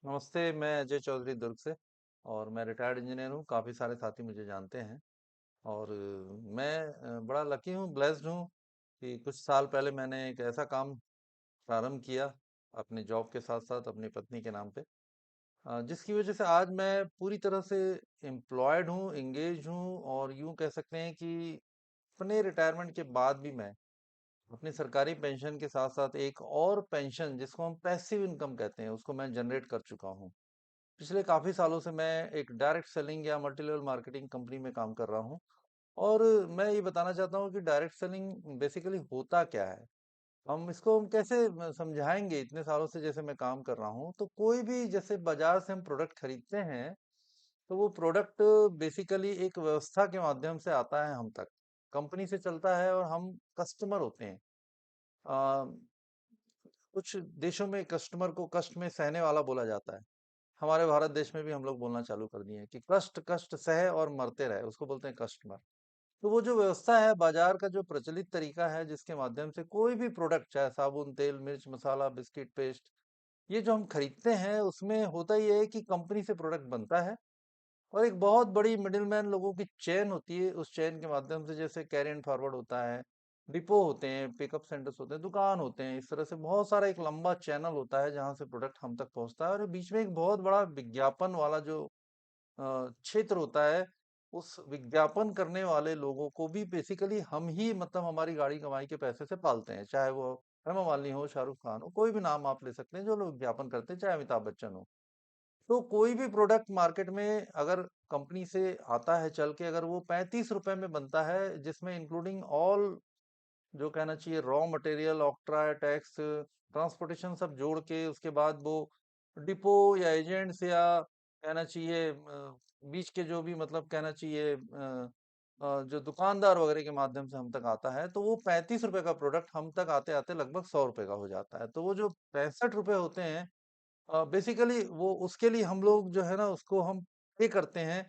नमस्ते, मैं अजय चौधरी दुर्ग से और मैं रिटायर्ड इंजीनियर हूँ। काफ़ी सारे साथी मुझे जानते हैं और मैं बड़ा लकी हूँ, ब्लेस्ड हूँ कि कुछ साल पहले मैंने एक ऐसा काम प्रारंभ किया अपने जॉब के साथ-साथ अपनी पत्नी के नाम पे, जिसकी वजह से आज मैं पूरी तरह से एम्प्लॉयड हूँ, एंगेज हूँ और यूँ कह सकते हैं कि अपने रिटायरमेंट के बाद भी मैं अपनी सरकारी पेंशन के साथ-साथ एक और पेंशन जिसको हम पैसिव इनकम कहते हैं, उसको मैं जनरेट कर चुका हूँ। पिछले काफ़ी सालों से मैं एक डायरेक्ट सेलिंग या मल्टी लेवल मार्केटिंग कंपनी में काम कर रहा हूँ और मैं ये बताना चाहता हूँ कि डायरेक्ट सेलिंग बेसिकली होता क्या है। हम कैसे समझाएंगे, इतने सालों से जैसे मैं काम कर रहा हूँ तो कोई भी जैसे बाजार से हम प्रोडक्ट खरीदते हैं तो वो प्रोडक्ट बेसिकली एक व्यवस्था के माध्यम से आता है हम तक, कंपनी से चलता है और हम कस्टमर होते हैं। अ, कुछ देशों में कस्टमर को कष्ट में सहने वाला बोला जाता है। हमारे भारत देश में भी हम लोग बोलना चालू कर दिए हैं कि कष्ट कष्ट सहे और मरते रहे, उसको बोलते हैं कस्टमर। तो वो जो व्यवस्था है बाजार का, जो प्रचलित तरीका है जिसके माध्यम से कोई भी प्रोडक्ट, चाहे साबुन, तेल, मिर्च मसाला, बिस्किट, पेस्ट, ये जो हम खरीदते हैं उसमें होता ये है कि कंपनी से प्रोडक्ट बनता है और एक बहुत बड़ी मिडिलमैन लोगों की चेन होती है। उस चेन के माध्यम से जैसे कैरी एंड फॉरवर्ड होता है, डिपो होते हैं, पिकअप सेंटर्स होते हैं, दुकान होते हैं, इस तरह से बहुत सारा एक लंबा चैनल होता है जहां से प्रोडक्ट हम तक पहुंचता है और बीच में एक बहुत बड़ा विज्ञापन वाला जो क्षेत्र होता है। उस विज्ञापन करने वाले लोगों को भी बेसिकली हम ही, मतलब हमारी गाड़ी कमाई के पैसे से पालते हैं, चाहे वो हेमा मालिनी हो, शाहरुख खान हो, कोई भी नाम आप ले सकते हैं जो लोग विज्ञापन करते हैं, चाहे अमिताभ बच्चन हो। तो कोई भी प्रोडक्ट मार्केट में अगर कंपनी से आता है चल के, अगर वो 35 रुपए में बनता है जिसमें इंक्लूडिंग ऑल, जो कहना चाहिए रॉ मटेरियल, ऑक्ट्रा, टैक्स, ट्रांसपोर्टेशन सब जोड़ के, उसके बाद वो डिपो या एजेंट्स या कहना चाहिए बीच के जो भी, मतलब कहना चाहिए जो दुकानदार वगैरह के माध्यम से हम तक आता है, तो वो 35 रुपए का प्रोडक्ट हम तक आते आते लगभग 100 रुपए का हो जाता है। तो वो जो 65 रुपए होते हैं, बेसिकली वो उसके लिए हम लोग जो है ना उसको हम पे करते हैं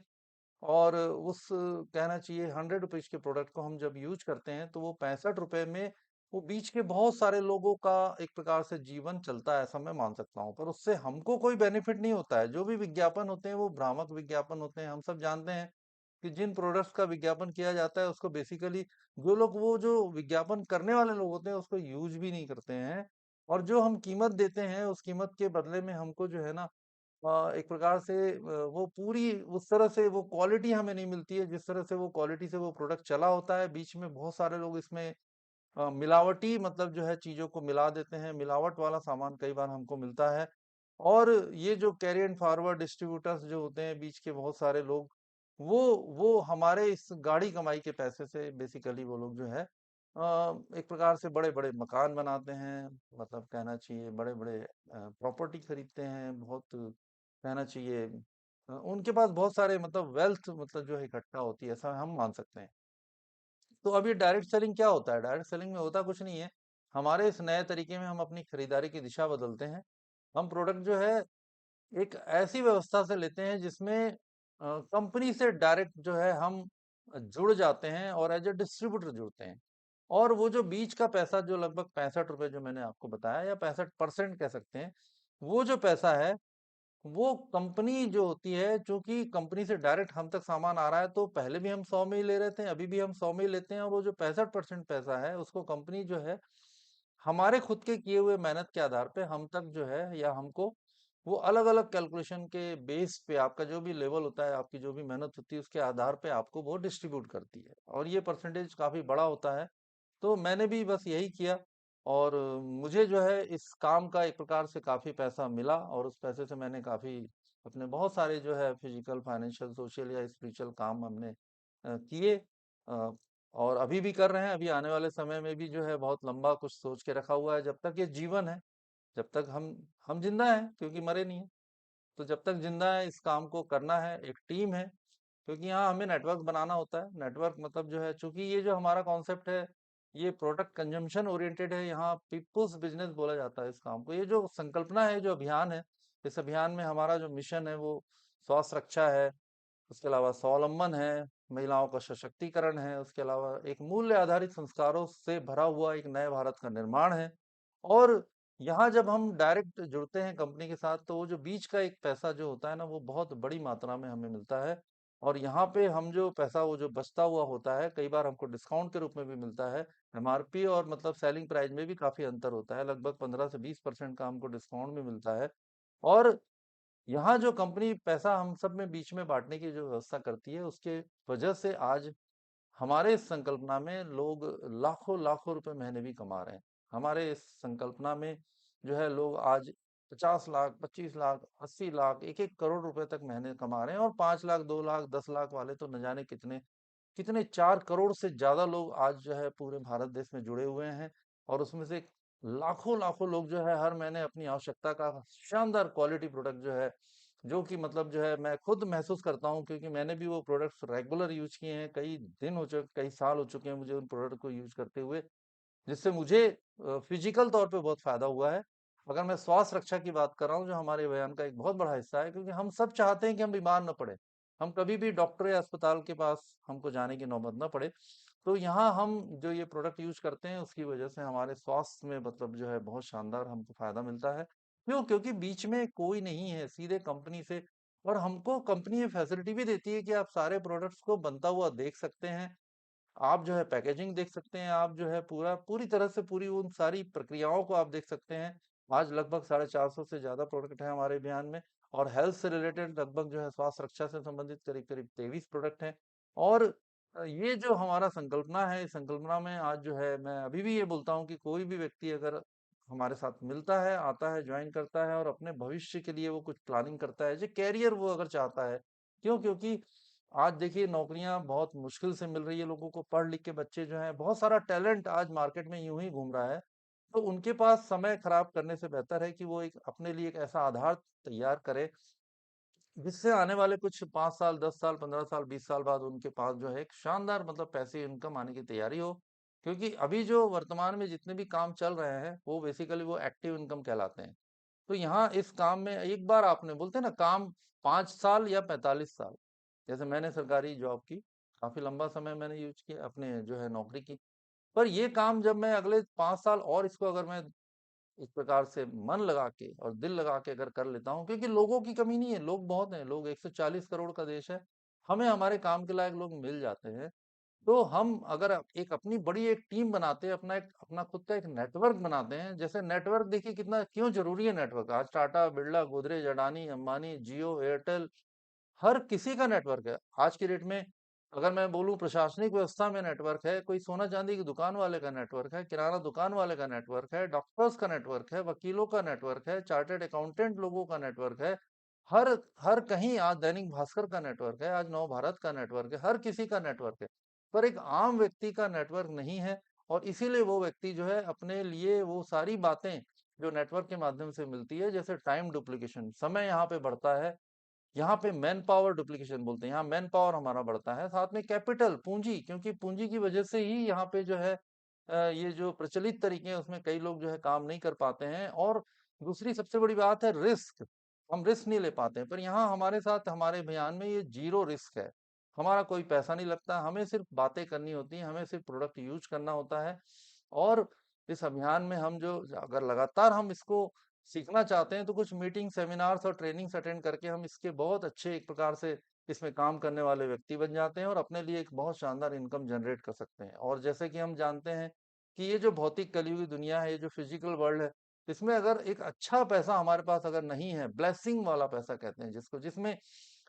और उस कहना चाहिए 100 रुपीज के प्रोडक्ट को हम जब यूज करते हैं तो वो 65 रुपए में वो बीच के बहुत सारे लोगों का एक प्रकार से जीवन चलता है, ऐसा मैं मान सकता हूँ। पर उससे हमको कोई बेनिफिट नहीं होता है। जो भी विज्ञापन होते हैं वो भ्रामक विज्ञापन होते हैं। हम सब जानते हैं कि जिन प्रोडक्ट्स का विज्ञापन किया जाता है उसको बेसिकली जो लोग, वो जो विज्ञापन करने वाले लोग होते हैं उसको यूज भी नहीं करते हैं और जो हम कीमत देते हैं उस कीमत के बदले में हमको जो है ना एक प्रकार से वो पूरी उस तरह से वो क्वालिटी हमें नहीं मिलती है जिस तरह से वो क्वालिटी से वो प्रोडक्ट चला होता है। बीच में बहुत सारे लोग इसमें मिलावटी, मतलब जो है चीजों को मिला देते हैं, मिलावट वाला सामान कई बार हमको मिलता है। और ये जो कैरी एंड फॉरवर्ड डिस्ट्रीब्यूटर्स जो होते हैं, बीच के बहुत सारे लोग, वो वो हमारे इस गाड़ी कमाई के पैसे से बेसिकली वो लोग जो है एक प्रकार से बड़े बड़े मकान बनाते हैं, मतलब कहना चाहिए बड़े बड़े प्रॉपर्टी खरीदते हैं, बहुत कहना चाहिए उनके पास बहुत सारे, मतलब वेल्थ, मतलब जो है इकट्ठा होती है, ऐसा हम मान सकते हैं। तो अब ये डायरेक्ट सेलिंग क्या होता है? डायरेक्ट सेलिंग में होता कुछ नहीं है। हमारे इस नए तरीके में हम अपनी खरीदारी की दिशा बदलते हैं। हम प्रोडक्ट जो है एक ऐसी व्यवस्था से लेते हैं जिसमें कंपनी से डायरेक्ट जो है हम जुड़ जाते हैं और एज ए डिस्ट्रीब्यूटर जुड़ते हैं। और वो जो बीच का पैसा, जो लगभग 65 रुपए जो मैंने आपको बताया, या 65% कह सकते हैं, वो जो पैसा है वो कंपनी जो होती है, चूंकि कंपनी से डायरेक्ट हम तक सामान आ रहा है, तो पहले भी हम 100 में ही ले रहे थे, अभी भी हम 100 में ही लेते हैं, और वो जो 65% पैसा है उसको कंपनी जो है हमारे खुद के किए हुए मेहनत के आधार पे हम तक जो है, या हमको वो अलग अलग कैलकुलेशन के बेस पे, आपका जो भी लेवल होता है, आपकी जो भी मेहनत होती है, उसके आधार पे आपको वो डिस्ट्रीब्यूट करती है और ये परसेंटेज काफी बड़ा होता है। तो मैंने भी बस यही किया और मुझे जो है इस काम का एक प्रकार से काफी पैसा मिला और उस पैसे से मैंने काफी अपने बहुत सारे जो है फिजिकल, फाइनेंशियल, सोशल या स्पिरिचुअल काम हमने किए, अ, और अभी भी कर रहे हैं। अभी आने वाले समय में भी जो है बहुत लंबा कुछ सोच के रखा हुआ है। जब तक ये जीवन है, जब तक हम जिंदा हैं, क्योंकि मरे नहीं है, तो जब तक जिंदा है इस काम को करना है। एक टीम है, क्योंकि यहाँ हमें नेटवर्क बनाना होता है। नेटवर्क मतलब जो है, चूंकि ये जो हमारा कॉन्सेप्ट है ये प्रोडक्ट कंजम्पशन ओरिएंटेड है, यहाँ पीपुल्स बिजनेस बोला जाता है इस काम को। ये जो संकल्पना है, जो अभियान है, इस अभियान में हमारा जो मिशन है वो स्वास्थ्य रक्षा है, उसके अलावा स्वावलंबन है, महिलाओं का सशक्तिकरण है, उसके अलावा एक मूल्य आधारित संस्कारों से भरा हुआ एक नए भारत का निर्माण है। और यहाँ जब हम डायरेक्ट जुड़ते हैं कंपनी के साथ तो वो जो बीच का एक पैसा जो होता है ना वो बहुत बड़ी मात्रा में हमें मिलता है। और यहाँ पे हम जो पैसा वो जो बचता हुआ होता है कई बार हमको डिस्काउंट के रूप में भी मिलता है। एमआरपी और मतलब सेलिंग प्राइस में भी काफी अंतर होता है, लगभग 15 से 20% का हमको डिस्काउंट भी मिलता है। और यहाँ जो कंपनी पैसा हम सब में बीच में बांटने की जो व्यवस्था करती है उसके वजह से आज हमारे इस संकल्पना में लोग लाखों लाखों रुपए महीने भी कमा रहे हैं। हमारे इस संकल्पना में जो है लोग आज 50 लाख, 25 लाख, 80 लाख, 1-1 करोड़ रुपए तक महीने कमा रहे हैं। और 5 लाख, 2 लाख, 10 लाख वाले तो न जाने कितने कितने 4 करोड़ से ज्यादा लोग आज जो है पूरे भारत देश में जुड़े हुए हैं। और उसमें से लाखों लाखों लोग जो है हर महीने अपनी आवश्यकता का शानदार क्वालिटी प्रोडक्ट जो है, जो कि मतलब जो है मैं खुद महसूस करता हूँ क्योंकि मैंने भी वो प्रोडक्ट्स रेगुलर यूज किए हैं। कई दिन हो चुके, कई साल हो चुके हैं मुझे उन प्रोडक्ट को यूज करते हुए, जिससे मुझे फिजिकल तौर पे बहुत फायदा हुआ है। अगर मैं स्वास्थ्य रक्षा की बात कर रहा हूँ जो हमारे अभियान का एक बहुत बड़ा हिस्सा है, क्योंकि हम सब चाहते हैं कि हम बीमार न पड़े, हम कभी भी डॉक्टर या अस्पताल के पास हमको जाने की नौबत ना पड़े। तो यहाँ हम जो ये प्रोडक्ट यूज करते हैं उसकी वजह से हमारे स्वास्थ्य में मतलब जो है बहुत शानदार हमको फायदा मिलता है। क्यों? क्योंकि बीच में कोई नहीं है, सीधे कंपनी से। और हमको कंपनी ये फैसिलिटी भी देती है कि आप सारे प्रोडक्ट्स को बनता हुआ देख सकते हैं, आप जो है पैकेजिंग देख सकते हैं, आप जो है पूरी तरह से पूरी उन सारी प्रक्रियाओं को आप देख सकते हैं। आज लगभग 450 से ज्यादा प्रोडक्ट है हमारे अभियान में। और हेल्थ से रिलेटेड लगभग जो है स्वास्थ्य रक्षा से संबंधित करीब करीब 23 प्रोडक्ट हैं। और ये जो हमारा संकल्पना है, इस संकल्पना में आज जो है मैं अभी भी ये बोलता हूँ कि कोई भी व्यक्ति अगर हमारे साथ मिलता है, आता है, ज्वाइन करता है और अपने भविष्य के लिए वो कुछ प्लानिंग करता है, जो कैरियर वो अगर चाहता है। क्यों? क्योंकि आज देखिए नौकरियां बहुत मुश्किल से मिल रही है लोगों को, पढ़ लिख के बच्चे जो हैं, बहुत सारा टैलेंट आज मार्केट में यूं ही घूम रहा है। तो उनके पास समय खराब करने से बेहतर है कि वो एक अपने लिए एक ऐसा आधार तैयार करे जिससे आने वाले कुछ 5 साल, 10 साल, 15 साल, 20 साल बाद उनके पास जो है एक शानदार मतलब पैसे इनकम आने की तैयारी हो। क्योंकि अभी जो वर्तमान में जितने भी काम चल रहे हैं वो बेसिकली वो एक्टिव इनकम कहलाते हैं। तो यहाँ इस काम में एक बार आपने बोलते हैं ना काम 5 साल या 45 साल, जैसे मैंने सरकारी जॉब की, काफी लंबा समय मैंने यूज किया अपने जो है नौकरी की। पर ये काम जब मैं अगले 5 साल और इसको अगर मैं इस प्रकार से मन लगा के और दिल लगा के अगर कर लेता हूँ, क्योंकि लोगों की कमी नहीं है, लोग बहुत हैं, लोग 140 करोड़ का देश है, हमें हमारे काम के लायक लोग मिल जाते हैं। तो हम अगर एक अपनी बड़ी एक टीम बनाते हैं, अपना एक अपना खुद का एक नेटवर्क बनाते हैं। जैसे नेटवर्क देखिए कितना क्यों जरूरी है नेटवर्क, आज टाटा, बिरला, गोदरेज, अडानी, अंबानी, जियो, एयरटेल, हर किसी का नेटवर्क है आज की डेट में। अगर मैं बोलूं प्रशासनिक व्यवस्था में नेटवर्क है, कोई सोना चांदी की दुकान वाले का नेटवर्क है, किराना दुकान वाले का नेटवर्क है, डॉक्टर्स का नेटवर्क है, वकीलों का नेटवर्क है, चार्टर्ड अकाउंटेंट लोगों का नेटवर्क है। हर हर कहीं आज दैनिक भास्कर का नेटवर्क है, आज नव भारत का नेटवर्क है, हर किसी का नेटवर्क है। पर एक आम व्यक्ति का नेटवर्क नहीं है। और इसीलिए वो व्यक्ति जो है अपने लिए वो सारी बातें जो नेटवर्क के माध्यम से मिलती है, जैसे टाइम डुप्लीकेशन, समय यहाँ पे बढ़ता है, यहाँ पे मैन पावर डुप्लीकेशन बोलते हैं, यहाँ मैन पावर हमारा बढ़ता है, साथ में कैपिटल पूंजी, क्योंकि पूंजी की वजह से ही यहाँ पे जो है ये जो प्रचलित तरीके हैं उसमें कई लोग जो है काम नहीं कर पाते हैं। और दूसरी सबसे बड़ी बात है रिस्क, हम रिस्क नहीं ले पाते हैं। पर यहाँ हमारे साथ हमारे अभियान में ये जीरो रिस्क है, हमारा कोई पैसा नहीं लगता, हमें सिर्फ बातें करनी होती हैं, हमें सिर्फ प्रोडक्ट यूज करना होता है। और इस अभियान में हम जो अगर लगातार हम इसको सीखना चाहते हैं तो कुछ मीटिंग, सेमिनार्स और ट्रेनिंग्स अटेंड करके हम इसके बहुत अच्छे एक प्रकार से इसमें काम करने वाले व्यक्ति बन जाते हैं और अपने लिए एक बहुत शानदार इनकम जनरेट कर सकते हैं। और जैसे कि हम जानते हैं कि ये जो भौतिक कलयुगी दुनिया है, ये जो फिजिकल वर्ल्ड है, इसमें अगर एक अच्छा पैसा हमारे पास अगर नहीं है, ब्लेसिंग वाला पैसा कहते हैं जिसको, जिसमें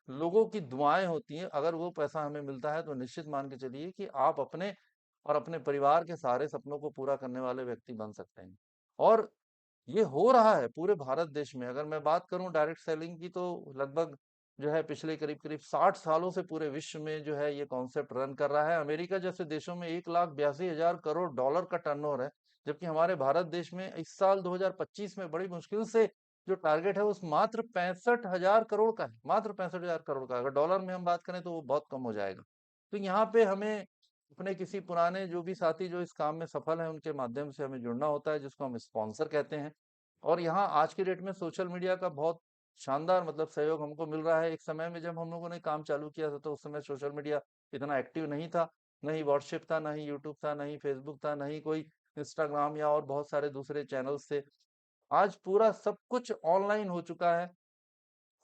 लोगों की दुआएं होती हैं, अगर वो पैसा हमें मिलता है तो निश्चित मान के चलिए कि आप अपने और अपने परिवार के सारे सपनों को पूरा करने वाले व्यक्ति बन सकते हैं। और ये हो रहा है पूरे भारत देश में। अगर मैं बात करूं डायरेक्ट सेलिंग की तो लगभग जो है पिछले करीब करीब 60 सालों से पूरे विश्व में जो है ये कॉन्सेप्ट रन कर रहा है। अमेरिका जैसे देशों में 1,82,000 करोड़ डॉलर का टर्नओवर है, जबकि हमारे भारत देश में इस साल 2025 में बड़ी मुश्किल से जो टारगेट है उस मात्र 65,000 करोड़ का है, मात्र 65,000 करोड़ का। अगर डॉलर में हम बात करें तो वो बहुत कम हो जाएगा। तो यहाँ पे हमें अपने किसी पुराने जो भी साथी जो इस काम में सफल हैं उनके माध्यम से हमें जुड़ना होता है, जिसको हम स्पॉन्सर कहते हैं। और यहाँ आज की डेट में सोशल मीडिया का बहुत शानदार मतलब सहयोग हमको मिल रहा है। एक समय में जब हम लोगों ने काम चालू किया था तो उस समय सोशल मीडिया इतना एक्टिव नहीं था, न ही व्हाट्सएप था, न ही यूट्यूब था, न ही फेसबुक था, न ही कोई इंस्टाग्राम या और बहुत सारे दूसरे चैनल्स थे। आज पूरा सब कुछ ऑनलाइन हो चुका है।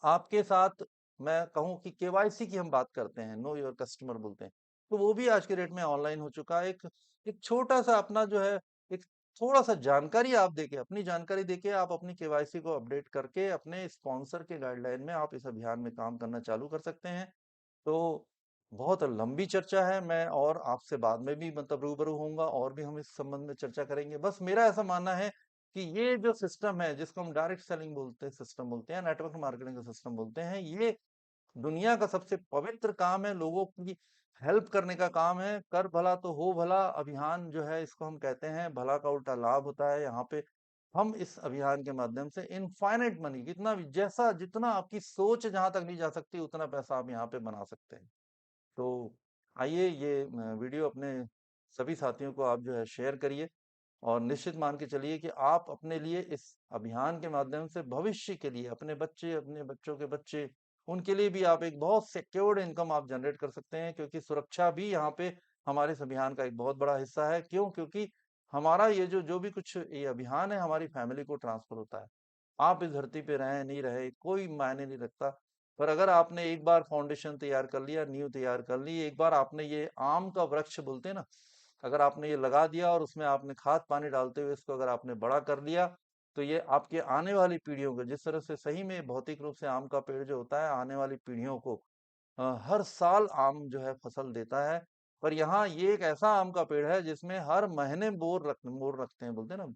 आपके साथ मैं कहूँ कि केवाईसी की हम बात करते हैं, नो योर कस्टमर बोलते हैं, तो वो भी आज के डेट में ऑनलाइन हो चुका है। एक एक छोटा-सा अपना जो है, एक थोड़ा-सा जानकारी आप देके, अपनी जानकारी देके आप अपनी केवाईसी को अपडेट करके अपने स्पॉन्सर के गाइडलाइन में आप इस अभियान में काम करना चालू कर सकते हैं। तो बहुत लंबी चर्चा है, मैं और आपसे बाद में भी मतलब रूबरू होऊँगा और भी हम इस संबंध में चर्चा करेंगे। बस मेरा ऐसा मानना है कि ये जो सिस्टम है, जिसको हम डायरेक्ट सेलिंग बोलते हैं, सिस्टम बोलते हैं, नेटवर्क मार्केटिंग का सिस्टम बोलते हैं, ये दुनिया का सबसे पवित्र काम है, लोगों की हेल्प करने का काम है। कर भला तो हो भला अभियान जो है, इसको हम कहते हैं, भला का उल्टा लाभ होता है। यहाँ पे हम इस अभियान के माध्यम से इनफाइनाइट मनी, कितना भी, जैसा जितना आपकी सोच जहां तक नहीं जा सकती, उतना पैसा आप यहाँ पे बना सकते हैं। तो आइए, ये वीडियो अपने सभी साथियों को आप जो है शेयर करिए, और निश्चित मान के चलिए कि आप अपने लिए इस अभियान के माध्यम से भविष्य के लिए अपने बच्चे, अपने बच्चों के बच्चे, उनके लिए भी आप एक बहुत सिक्योर्ड इनकम आप जनरेट कर सकते हैं, क्योंकि सुरक्षा भी यहाँ पे हमारे इस अभियान का एक बहुत बड़ा हिस्सा है। क्यों? क्योंकि हमारा ये जो जो भी कुछ ये अभियान है, हमारी फैमिली को ट्रांसफर होता है। आप इस धरती पे रहें नहीं रहे कोई मायने नहीं रखता, पर अगर आपने एक बार फाउंडेशन तैयार कर लिया, नींव तैयार कर ली, एक बार आपने ये आम का वृक्ष बोलते हैं ना, अगर आपने ये लगा दिया और उसमें आपने खाद पानी डालते हुए इसको अगर आपने बड़ा कर लिया, तो ये आपके आने वाली पीढ़ियों को, जिस तरह से सही में भौतिक रूप से आम का पेड़ जो होता है आने वाली पीढ़ियों को हर साल आम जो है फसल देता है। पर यहाँ ये एक ऐसा आम का पेड़ है जिसमें हर महीने मोर लगते हैं, बोलते हैं ना,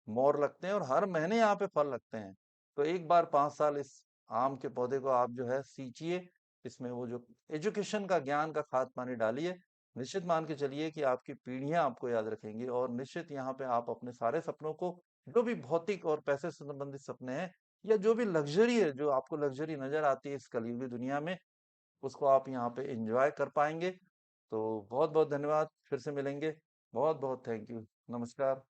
मोर लगते हैं, और हर महीने यहाँ पे फल लगते हैं। तो एक बार 5 साल इस आम के पौधे को आप जो है सींचिए, इसमें वो जो एजुकेशन का, ज्ञान का खाद पानी डालिए। निश्चित मान के चलिए कि आपकी पीढ़ियां आपको याद रखेंगी, और निश्चित यहाँ पे आप अपने सारे सपनों को, जो भी भौतिक और पैसे से संबंधित सपने हैं, या जो भी लग्जरी है, जो आपको लग्जरी नजर आती है इस कलयुगी दुनिया में, उसको आप यहाँ पे एंजॉय कर पाएंगे। तो बहुत बहुत धन्यवाद, फिर से मिलेंगे। बहुत बहुत थैंक यू। नमस्कार।